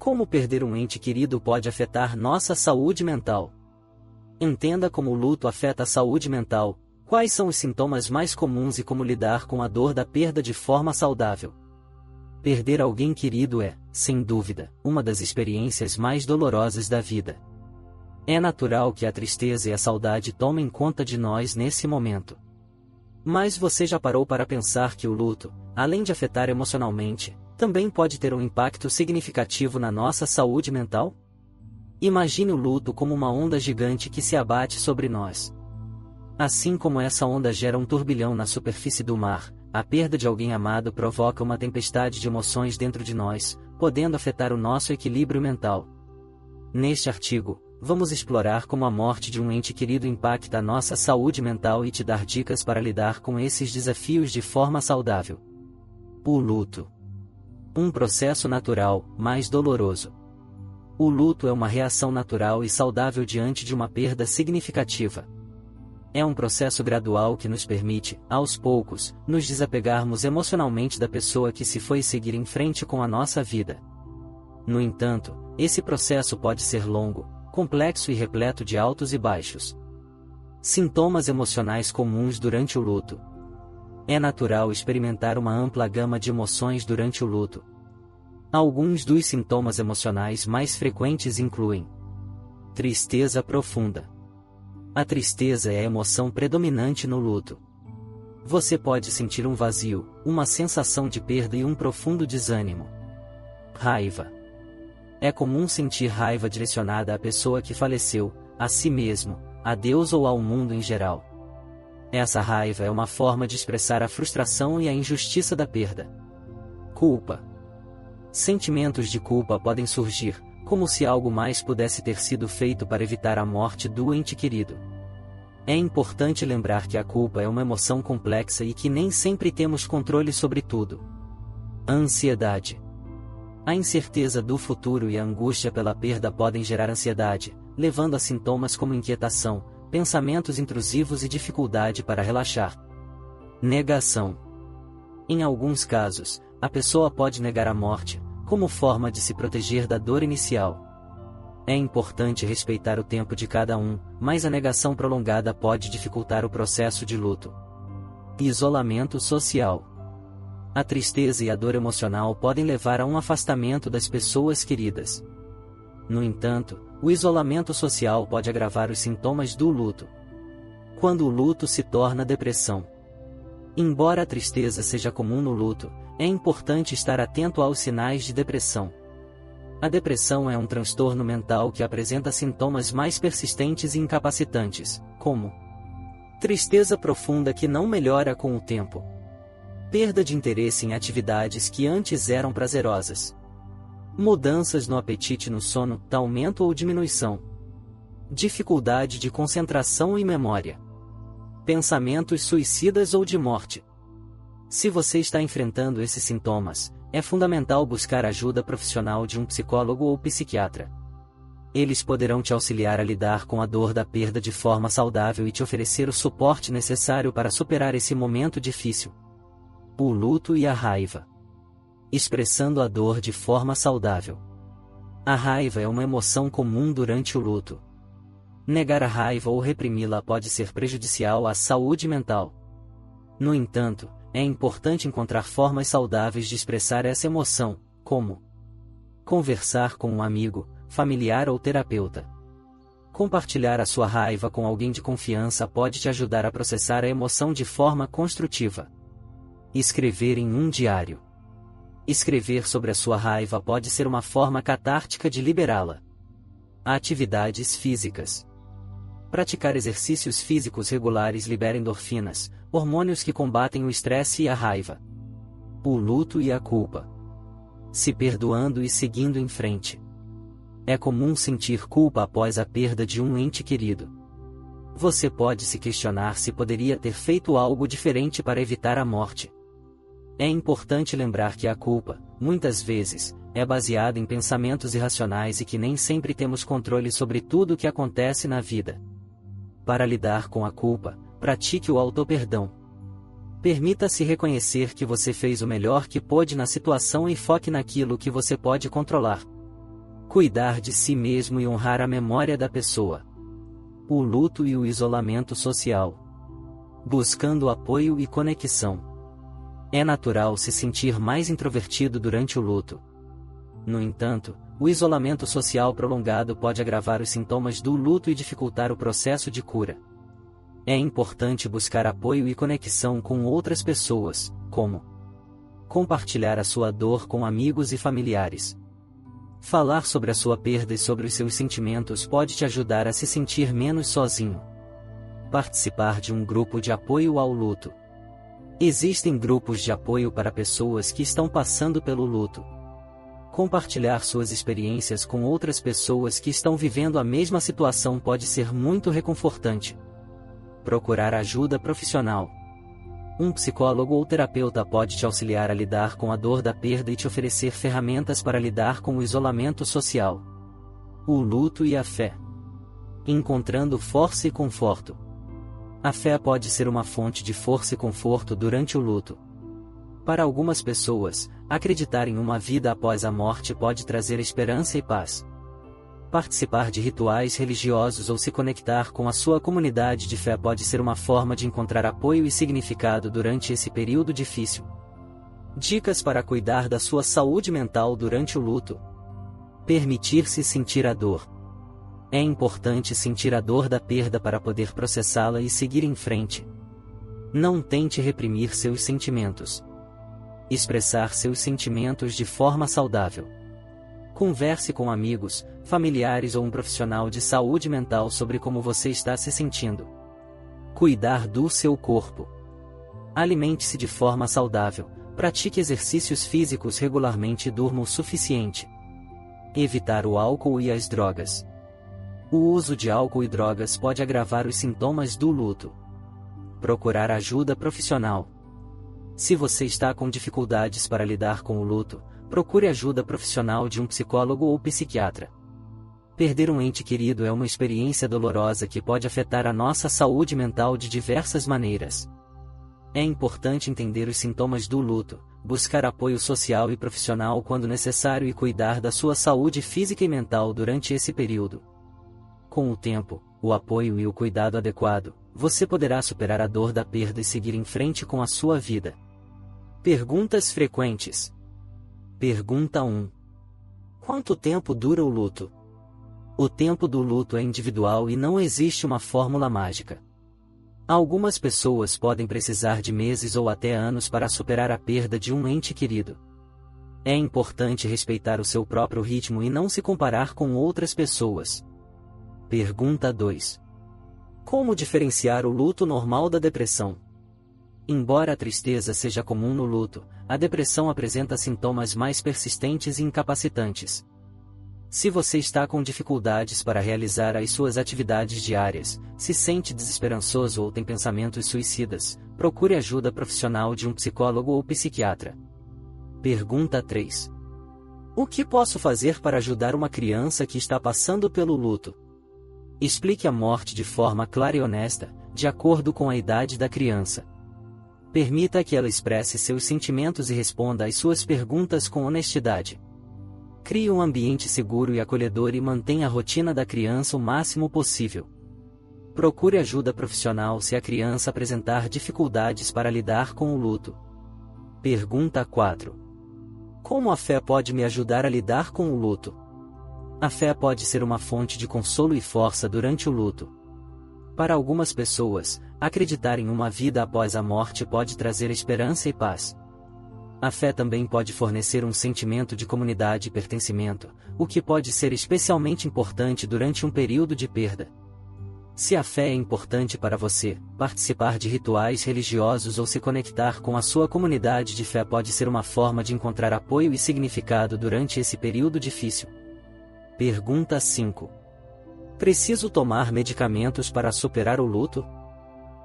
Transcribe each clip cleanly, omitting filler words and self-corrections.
Como perder um ente querido pode afetar nossa saúde mental? Entenda como o luto afeta a saúde mental, quais são os sintomas mais comuns e como lidar com a dor da perda de forma saudável. Perder alguém querido é, sem dúvida, uma das experiências mais dolorosas da vida. É natural que a tristeza e a saudade tomem conta de nós nesse momento. Mas você já parou para pensar que o luto, além de afetar emocionalmente, também pode ter um impacto significativo na nossa saúde mental? Imagine o luto como uma onda gigante que se abate sobre nós. Assim como essa onda gera um turbilhão na superfície do mar, a perda de alguém amado provoca uma tempestade de emoções dentro de nós, podendo afetar o nosso equilíbrio mental. Neste artigo, vamos explorar como a morte de um ente querido impacta a nossa saúde mental e te dar dicas para lidar com esses desafios de forma saudável. O luto. Um processo natural, mas doloroso. O luto é uma reação natural e saudável diante de uma perda significativa. É um processo gradual que nos permite, aos poucos, nos desapegarmos emocionalmente da pessoa que se foi e seguir em frente com a nossa vida. No entanto, esse processo pode ser longo, complexo e repleto de altos e baixos. Sintomas emocionais comuns durante o luto. É natural experimentar uma ampla gama de emoções durante o luto. Alguns dos sintomas emocionais mais frequentes incluem: tristeza profunda. A tristeza é a emoção predominante no luto. Você pode sentir um vazio, uma sensação de perda e um profundo desânimo. Raiva. É comum sentir raiva direcionada à pessoa que faleceu, a si mesmo, a Deus ou ao mundo em geral. Essa raiva é uma forma de expressar a frustração e a injustiça da perda. Culpa. Sentimentos de culpa podem surgir, como se algo mais pudesse ter sido feito para evitar a morte do ente querido. É importante lembrar que a culpa é uma emoção complexa e que nem sempre temos controle sobre tudo. Ansiedade. A incerteza do futuro e a angústia pela perda podem gerar ansiedade, levando a sintomas como inquietação, pensamentos intrusivos e dificuldade para relaxar. Negação. Em alguns casos, a pessoa pode negar a morte, como forma de se proteger da dor inicial. É importante respeitar o tempo de cada um, mas a negação prolongada pode dificultar o processo de luto. Isolamento social. A tristeza e a dor emocional podem levar a um afastamento das pessoas queridas. No entanto, o isolamento social pode agravar os sintomas do luto. Quando o luto se torna depressão. Embora a tristeza seja comum no luto, é importante estar atento aos sinais de depressão. A depressão é um transtorno mental que apresenta sintomas mais persistentes e incapacitantes, como tristeza profunda que não melhora com o tempo, perda de interesse em atividades que antes eram prazerosas, mudanças no apetite e no sono, aumento ou diminuição, dificuldade de concentração e memória, pensamentos suicidas ou de morte. Se você está enfrentando esses sintomas, é fundamental buscar ajuda profissional de um psicólogo ou psiquiatra. Eles poderão te auxiliar a lidar com a dor da perda de forma saudável e te oferecer o suporte necessário para superar esse momento difícil. O luto e a raiva. Expressando a dor de forma saudável. A raiva é uma emoção comum durante o luto. Negar a raiva ou reprimi-la pode ser prejudicial à saúde mental. No entanto, é importante encontrar formas saudáveis de expressar essa emoção, como conversar com um amigo, familiar ou terapeuta. Compartilhar a sua raiva com alguém de confiança pode te ajudar a processar a emoção de forma construtiva. Escrever em um diário. Escrever sobre a sua raiva pode ser uma forma catártica de liberá-la. Atividades físicas. Praticar exercícios físicos regulares libera endorfinas, hormônios que combatem o estresse e a raiva. O luto e a culpa. Se perdoando e seguindo em frente. É comum sentir culpa após a perda de um ente querido. Você pode se questionar se poderia ter feito algo diferente para evitar a morte. É importante lembrar que a culpa, muitas vezes, é baseada em pensamentos irracionais e que nem sempre temos controle sobre tudo o que acontece na vida. Para lidar com a culpa, pratique o autoperdão. Permita-se reconhecer que você fez o melhor que pôde na situação e foque naquilo que você pode controlar. Cuidar de si mesmo e honrar a memória da pessoa. O luto e o isolamento social. Buscando apoio e conexão. É natural se sentir mais introvertido durante o luto. No entanto, o isolamento social prolongado pode agravar os sintomas do luto e dificultar o processo de cura. É importante buscar apoio e conexão com outras pessoas, como compartilhar a sua dor com amigos e familiares. Falar sobre a sua perda e sobre os seus sentimentos pode te ajudar a se sentir menos sozinho. Participar de um grupo de apoio ao luto. Existem grupos de apoio para pessoas que estão passando pelo luto. Compartilhar suas experiências com outras pessoas que estão vivendo a mesma situação pode ser muito reconfortante. Procurar ajuda profissional. Um psicólogo ou terapeuta pode te auxiliar a lidar com a dor da perda e te oferecer ferramentas para lidar com o isolamento social. O luto e a fé. Encontrando força e conforto. A fé pode ser uma fonte de força e conforto durante o luto. Para algumas pessoas, acreditar em uma vida após a morte pode trazer esperança e paz. Participar de rituais religiosos ou se conectar com a sua comunidade de fé pode ser uma forma de encontrar apoio e significado durante esse período difícil. Dicas para cuidar da sua saúde mental durante o luto. Permitir-se sentir a dor. É importante sentir a dor da perda para poder processá-la e seguir em frente. Não tente reprimir seus sentimentos. Expressar seus sentimentos de forma saudável. Converse com amigos, familiares ou um profissional de saúde mental sobre como você está se sentindo. Cuidar do seu corpo. Alimente-se de forma saudável, pratique exercícios físicos regularmente e durma o suficiente. Evitar o álcool e as drogas. O uso de álcool e drogas pode agravar os sintomas do luto. Procurar ajuda profissional. Se você está com dificuldades para lidar com o luto, procure ajuda profissional de um psicólogo ou psiquiatra. Perder um ente querido é uma experiência dolorosa que pode afetar a nossa saúde mental de diversas maneiras. É importante entender os sintomas do luto, buscar apoio social e profissional quando necessário e cuidar da sua saúde física e mental durante esse período. Com o tempo, o apoio e o cuidado adequado, você poderá superar a dor da perda e seguir em frente com a sua vida. Perguntas frequentes. Pergunta 1. Quanto tempo dura o luto? O tempo do luto é individual e não existe uma fórmula mágica. Algumas pessoas podem precisar de meses ou até anos para superar a perda de um ente querido. É importante respeitar o seu próprio ritmo e não se comparar com outras pessoas. Pergunta 2. Como diferenciar o luto normal da depressão? Embora a tristeza seja comum no luto, a depressão apresenta sintomas mais persistentes e incapacitantes. Se você está com dificuldades para realizar as suas atividades diárias, se sente desesperançoso ou tem pensamentos suicidas, procure ajuda profissional de um psicólogo ou psiquiatra. Pergunta 3. O que posso fazer para ajudar uma criança que está passando pelo luto? Explique a morte de forma clara e honesta, de acordo com a idade da criança. Permita que ela expresse seus sentimentos e responda às suas perguntas com honestidade. Crie um ambiente seguro e acolhedor e mantenha a rotina da criança o máximo possível. Procure ajuda profissional se a criança apresentar dificuldades para lidar com o luto. Pergunta 4. Como a fé pode me ajudar a lidar com o luto? A fé pode ser uma fonte de consolo e força durante o luto. Para algumas pessoas, acreditar em uma vida após a morte pode trazer esperança e paz. A fé também pode fornecer um sentimento de comunidade e pertencimento, o que pode ser especialmente importante durante um período de perda. Se a fé é importante para você, participar de rituais religiosos ou se conectar com a sua comunidade de fé pode ser uma forma de encontrar apoio e significado durante esse período difícil. Pergunta 5. Preciso tomar medicamentos para superar o luto?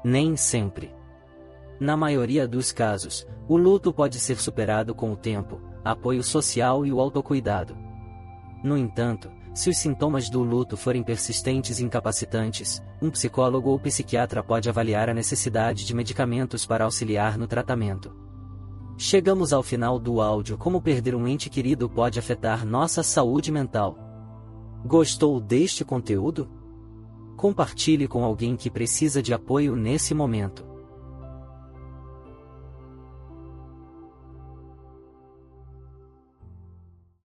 Nem sempre. Na maioria dos casos, o luto pode ser superado com o tempo, apoio social e o autocuidado. No entanto, se os sintomas do luto forem persistentes e incapacitantes, um psicólogo ou psiquiatra pode avaliar a necessidade de medicamentos para auxiliar no tratamento. Chegamos ao final do áudio. Como perder um ente querido pode afetar nossa saúde mental. Gostou deste conteúdo? Compartilhe com alguém que precisa de apoio nesse momento.